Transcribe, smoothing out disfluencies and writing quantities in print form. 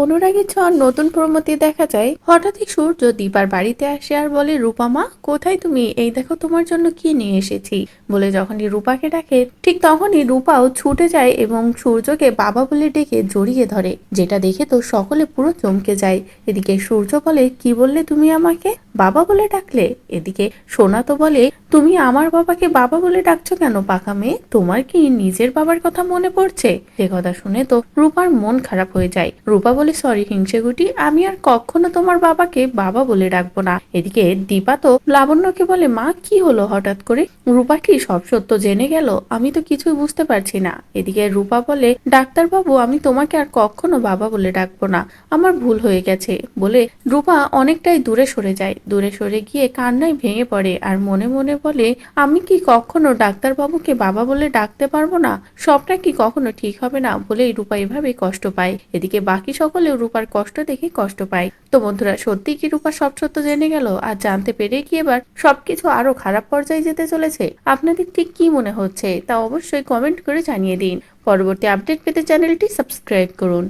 অনুরাগীর ছোঁয়ার নতুন প্রমোতে দেখা যায় হঠাৎই সূর্য দীপার বাড়িতে আসে আর বলে, রূপা মা কোথায় তুমি, এই দেখো তোমার জন্য কি নিয়ে এসেছি। বলে যখনই রূপাকে ডাকে ঠিক তখনই রূপাও ছুটে যায় এবং সূর্যকে বাবা বলে ডেকে জড়িয়ে ধরে, যেটা দেখে তো সকলে পুরো চমকে যায়। এদিকে সূর্য বলে, কি বললে তুমি আমাকে বাবা বলে ডাকলে? এদিকে সোনা তো বলে, তুমি আমার বাবাকে বাবা বলে ডাকছো কেন পাকা মেয়ে, তোমার কি নিজের বাবার কথা মনে পড়ছে? সে কথা শুনে তো রূপার মন খারাপ হয়ে যায়। রূপা বলে, সরি হিংসেগুটি, আমি আর কখনো তোমার বাবাকে বাবা বলে ডাকবো না। এদিকে দীপা তো লাবণ্যকে বলে, মা কি হলো হঠাৎ করে, রূপা কি সব সত্য জেনে গেল? আমি তো কিছুই বুঝতে পারছি না। এদিকে রূপা বলে, ডাক্তার বাবু আমি তোমাকে আর কখনো বাবা বলে ডাকবো না, আমার ভুল হয়ে গেছে। বলে রূপা অনেকটাই দূরে সরে যায়, দূরে সরে গিয়ে কান্নায় ভেঙে পড়ে আর মনে মনে বলে, আমি কি কখনো ডাক্তার বাবুকে বাবা বলে ডাকতে পারবো না? সবটা কি কখনো ঠিক হবে না? বলেই রূপা এভাবে কষ্ট পায়। এদিকে বাকি সকলেও রূপার কষ্ট দেখে কষ্ট পায়। তো বন্ধুরা, সত্যি কি রূপা সব সত্য জেনে গেল আর জানতে পেরে কি এবার সবকিছু আরো খারাপ পর্যায়ে যেতে চলেছে? আপনাদের ঠিক কি মনে হচ্ছে তা অবশ্যই কমেন্ট করে জানিয়ে দিন। পরবর্তী আপডেট পেতে চ্যানেলটি সাবস্ক্রাইব করুন।